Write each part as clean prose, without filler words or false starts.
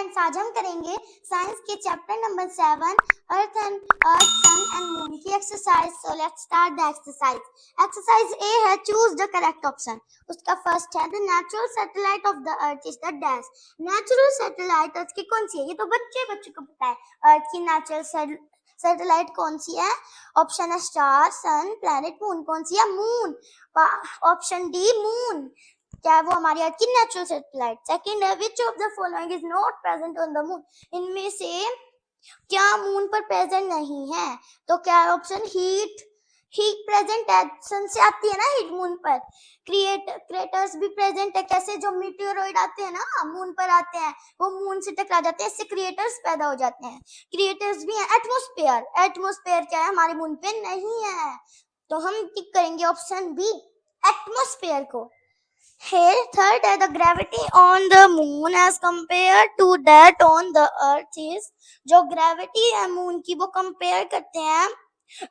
Friends, आज हम करेंगे साइंस के chapter number 7 earth sun and moon की exercise. So let's start the exercise. Exercise A है चूज द करेक्ट ऑप्शन। उसका फर्स्ट है the natural satellite of the earth is the dash. Natural satellite earth की कौन सी है? ये तो बच्चे को पता है। अर्थ की नेचुरल सैटेलाइट कौन सी है? ऑप्शन है स्टार, सन, प्लैनेट, मून। कौन सी है? मून। Option D moon. क्या है वो हमारी अर्थ की नेचुरल सैटेलाइट। सेकंड है which of the following is not present on the moon. इनमें से क्या मून पर प्रेजेंट नहीं है? तो क्या है ऑप्शन? हीट प्रेजेंट है, सन से आती है ना हीट मून पर। क्रेटर्स भी प्रेजेंट है। कैसे? जो मीटियोरॉइड आते हैं ना मून पर आते हैं, वो मून से टकरा जाते हैं, इससे क्रिएटर्स पैदा हो जाते हैं। क्रिएटर्स भी हैं। एटमॉस्फेयर क्या है? हमारे मून पे नहीं है, तो हम टिक करेंगे ऑप्शन बी एटमॉस्फेयर को। Here, third है the gravity on the moon as compared to that on the earth is। जो ग्रेविटी है मून की वो कंपेयर करते हैं,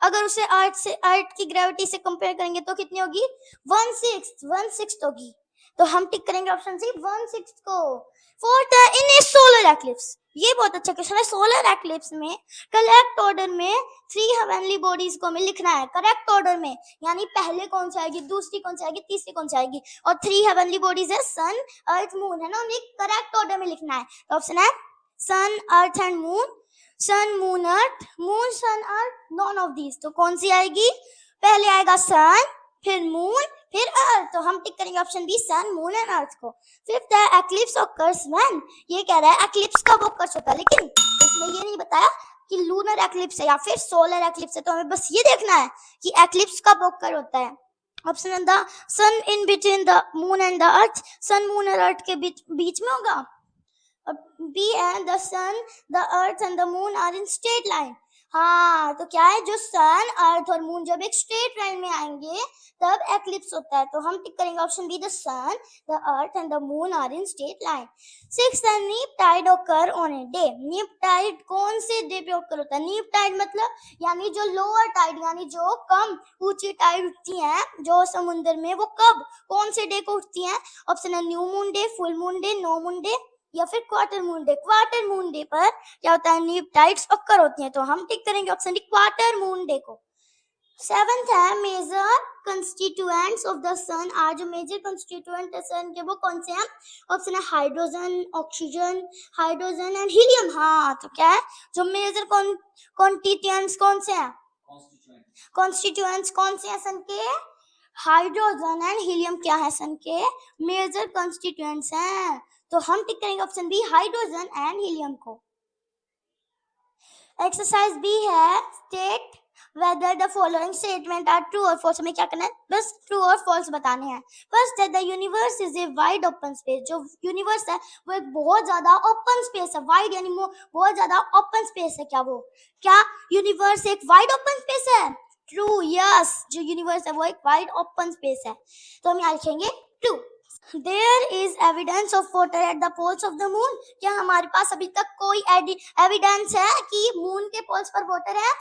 अगर उसे अर्थ की ग्रेविटी से कंपेयर करेंगे तो कितनी होगी? 1/6 होगी। तो हम टिक करेंगे ऑप्शन सी 1/6 को। फोर्थ है इन ए सोलर एक्लिप्स। ये बहुत अच्छा क्वेश्चन है। सोलर एक्लिप्स में करेक्ट ऑर्डर में 3 हेवनली बॉडीज को हमें लिखना है, करेक्ट ऑर्डर में। यानी पहले कौन सी आएगी, दूसरी कौन सी आएगी, तीसरी कौन सी आएगी। और 3 हेवनली बॉडीज है सन, अर्थ, मून, है ना, उन्हें करेक्ट ऑर्डर में लिखना है। तो ऑप्शन है sun, earth and moon. Sun, moon, earth, moon, sun, earth, none of these. तो कौन सी आएगी? पहले आएगा सन, फिर मून, फिर अर्थ। तो हम टिक करेंगे option B sun, moon and earth को। फिफ्थ है एक्लिप्स ऑकर्स व्हेन। ये कह रहा है एक्लिप्स कब ऑकर्स होता है, लेकिन इसमें ये नहीं बताया कि लूनर एक्लिप्स है या फिर सोलर एक्लिप्स है। तो हमें बस ये देखना है कि एक्लिप्स कब ऑकर होता है। ऑप्शन है the sun in between the moon and the earth. Sun, moon और अर्थ के बीच में होगा। और बी है the sun, the earth and the moon are in straight line. हाँ, तो क्या है, जो सन, अर्थ और मून जब एक स्ट्रेट लाइन में आएंगे तब एक्लिप्स होता है। तो हम टिक करेंगे option B the sun, the earth and the moon are in straight line. Six है neap tide occur on a day. Neap tide कौन से डे पे ऑकर होता है? नीप टाइड मतलब यानी जो लोअर टाइड, यानी जो कम ऊंची टाइड उठती है जो समुद्र में, वो कब, कौन से डे को उठती है? ऑप्शन है new moon day, full moon day, no moon day या फिर quarter moon day. Quarter moon day पर क्या होता है? नीप टाइड्स ऑकर होती हैं। तो हम टिक करेंगे option D quarter moon day को। सेवेंथ है मेजर कंस्टिट्यूएंट्स ऑफ द सन। आज जो मेजर कंस्टिट्यूएंट है सन के वो कौन से हैं? ऑप्शन है hydrogen, oxygen, hydrogen and helium. हाँ, तो क्या है, जो मेजर कॉन्स्टिट्यूएंट्स कौन से हैं? कॉन्स्टिट्यूएंट्स कौन से हैं सन के? हाइड्रोजन एंड हीलियम क्या है सन के? मेजर कॉन्स्टिट्यूएंट्स हैं। तो हम टिक करेंगे option B hydrogen and helium को। एक्सरसाइज बी है state whether the following statement are true or false। हमें क्या करना है? बस ट्रू और फॉल्स बताने हैं। फर्स्ट है the universe is a wide open space. जो यूनिवर्स है वो एक बहुत ज्यादा ओपन स्पेस है। वाइड यानी बहुत ज्यादा ओपन स्पेस है। क्या यूनिवर्स एक वाइड ओपन स्पेस है? ट्रू, यस, जो यूनिवर्स है वो एक वाइड ओपन स्पेस है। तो हम यहाँ लिखेंगे true. There is evidence of water at the poles of the moon। क्या हमारे पास अभी तक कोई एविडेंस है कि मून के पोल्स पर वाटर है?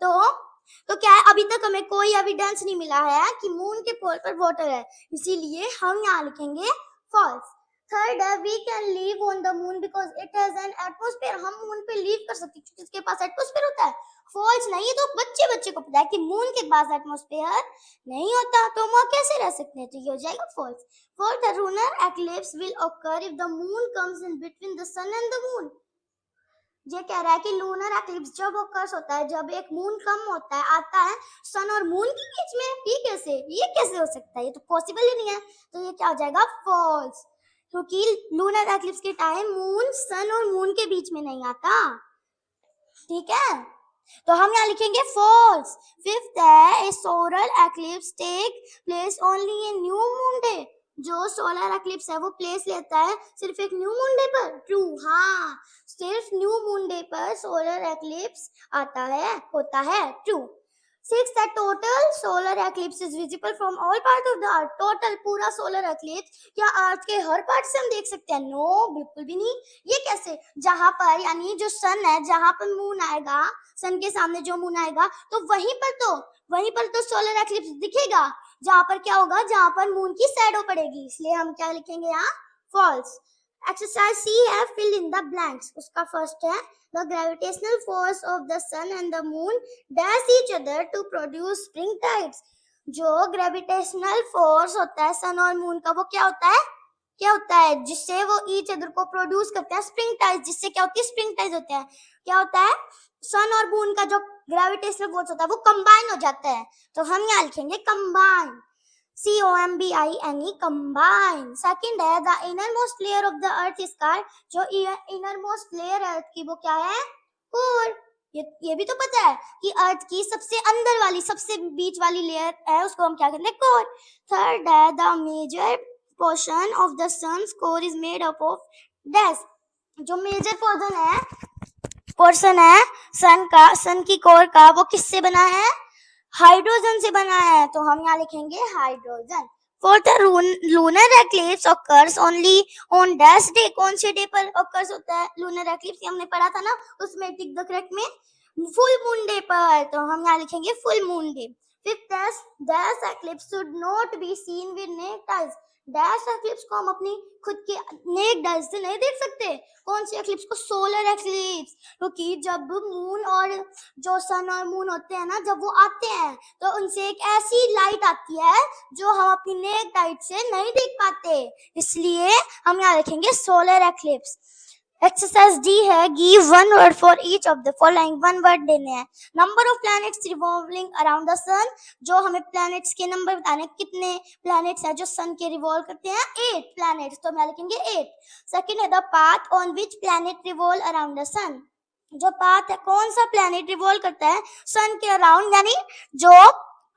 तो क्या है, अभी तक हमें कोई एविडेंस नहीं मिला है कि मून के पोल पर वाटर है, इसीलिए हम यहाँ लिखेंगे फॉल्स। थर्ड है we can live on the moon because it has an atmosphere. हम मून पे लिव कर सकते हैं क्योंकि इसके पास एटमॉस्फेयर होता है। फॉल्स नहीं, तो बच्चे को पता है कि मून के पास एटमॉस्फेयर नहीं होता, तो हम कैसे रह सकते हैं? तो ये हो जाएगा फॉल्स। फोर्थ है lunar eclipse will occur if the moon comes in between the sun and the moon. ये कह रहा है कि लूनर एक्लिप्स जब ऑकर्स होता है, जब एक मून कम होता है, आता है सन और मून के बीच में। ये कैसे हो सकता है? ये तो पॉसिबल ही नहीं है। तो ये क्या हो जाएगा? फॉल्स, क्योंकि लूनर एक्लिप्स के टाइम मून सन और मून के बीच में नहीं आता। ठीक है, तो हम यहाँ लिखेंगे फॉल्स। फिफ्थ है a solar eclipse take place only a new moon day. जो सोलर एक्लिप्स है वो प्लेस लेता है सिर्फ एक न्यू मून डे पर। ट्रू, हाँ, सिर्फ न्यू मून डे पर सोलर एक्लिप्स आता है, होता है। ट्रू। सिक्स्थ है total solar eclipse is visible from all part of the earth. Total पूरा सोलर एक्लिप्स क्या अर्थ के हर पार्ट से हम देख सकते हैं? नो, बिल्कुल भी नहीं। ये कैसे? जहां पर यानी जो सन है, जहां पर मून आएगा, सन के सामने जो मून आएगा, तो वहीं पर तो सोलर एक्लिप्स दिखेगा। जहां पर क्या होगा? जहां पर मून की शैडो पड़ेगी। इसलिए हम क्या लिखेंगे यहाँ? फॉल्स। एक्सरसाइज सी है फिल इन द ब्लैंक्स। उसका फर्स्ट है the gravitational force of the sun and the moon dash each other to produce spring tides. जो ग्रेविटेशनल फोर्स होता है सन और मून का, वो क्या होता है जिससे वो ईच अदर को प्रोड्यूस करते हैं स्प्रिंग टाइड्स। जिससे क्या होती है स्प्रिंग टाइड्स होते हैं। क्या होता है सन और मून का जो ग्रेविटेशनल फोर्स होता है वो कंबाइन हो जाता है। तो हम यहाँ लिखेंगे कंबाइन, COMBINE, combine. Second है the innermost layer of the earth is called, जो innermost layer अर्थ की वो क्या है, कोर। ये भी तो पता है कि अर्थ की सबसे अंदर वाली सबसे बीच वाली लेयर है उसको हम क्या कहते हैं, कोर। थर्ड है the major portion of the sun's core is made up of dash। जो मेजर पोर्शन है सन की कोर का वो किससे बना है, हाइड्रोजन से बना है। तो हम यहाँ लिखेंगे hydrogen. Fourth lunar eclipse occurs only on dash day. कौन से डे पर ऑकर्स होता है लूनर एक्लिप्स, हमने पढ़ा था ना उसमें टिक द करेक्ट में, फुल मून डे पर। तो हम यहाँ लिखेंगे full moon day. Fifth dash eclipse should not be seen with necked eyes. Dash eclipse को हम अपनी खुद के नेक्ड आइज से नहीं देख सकते। कौन सी एक्लिप्स को, सोलर एक्लिप्स। क्योंकि जब मून और जो सन और मून होते हैं ना, जब वो आते हैं तो उनसे एक ऐसी लाइट आती है जो हम अपनी नेक्ड आइज से नहीं देख पाते, इसलिए हम यहाँ लिखेंगे सोलर एक्लिप्स। एक्सरसाइज डी है give one word for each of the following. One word देने हैं। Number of planets revolving around the sun. जो हमें प्लैनेट्स के नंबर बताने, कितने प्लैनेट्स हैं जो सन के रिवॉल्व करते हैं, 8 प्लैनेट्स। तो हम लिखेंगे 8। सेकंड है the path on which planet revolve around the sun. जो पाथ है, कौन सा प्लैनेट रिवॉल्व करता है सन के अराउंड, यानी जो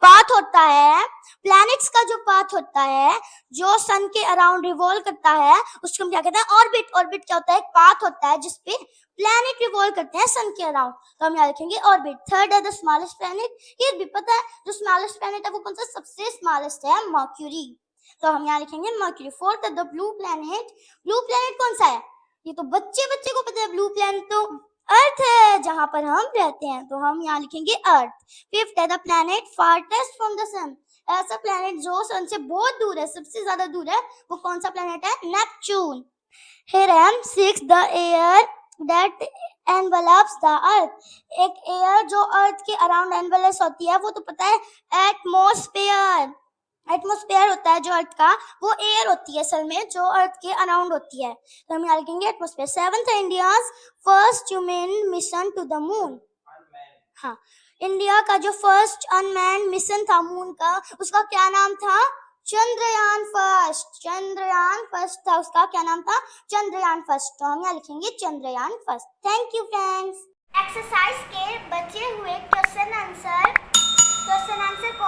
पाथ होता है प्लैनेट्स का, जो पाथ होता है जो सन के अराउंड रिवॉल्व करता है उसको हम क्या कहते हैं, ऑर्बिट। ऑर्बिट क्या होता है, एक पाथ होता है जिसपे प्लैनेट रिवॉल्व करते हैं सन के अराउंड। तो हम यहाँ लिखेंगे ऑर्बिट। थर्ड है द स्मॉलेस्ट प्लैनेट। ये भी पता है जो स्मॉलेस्ट प्लैनेट है वो कौन सा, सबसे स्मॉलेस्ट है मर्क्यूरी। तो हम यहाँ लिखेंगे मर्क्यूरी। फोर्थ है the blue planet. Blue planet कौन सा है, ये तो बच्चे को पता है। ब्लू प्लैनेट तो अर्थ है जहां पर हम रहते हैं, तो हम यहाँ लिखेंगे अर्थ। फिफ्थ है द प्लैनेट फारटेस्ट फ्रॉम द सन। ऐसा प्लैनेट जो सन से बहुत दूर है, सबसे ज्यादा दूर है, वो कौन सा प्लैनेट है, नेपच्यून। हियर है six the air that envelopes the earth. एक एयर जो अर्थ के अराउंड एनवेलप्स होती है, वो तो पता है एटमॉस्फेयर। एटमॉस्फेयर होता है जो अर्थ का, वो एयर होती है असल में जो अर्थ के अराउंड होती है। तो हम यहाँ लिखेंगे एटमॉस्फेयर। सेवंथ है India's first human mission to the moon. हाँ, इंडिया का जो फर्स्ट अनमैन्ड मिशन था मून का, उसका क्या नाम था, चंद्रयान फर्स्ट। चंद्रयान फर्स्ट था उसका, क्या नाम था, चंद्रयान फर्स्ट। तो हम यहाँ लिखेंगे Chandrayaan first. Thank you friends. Exercise के बचे हुए क्वेश्चन आंसर को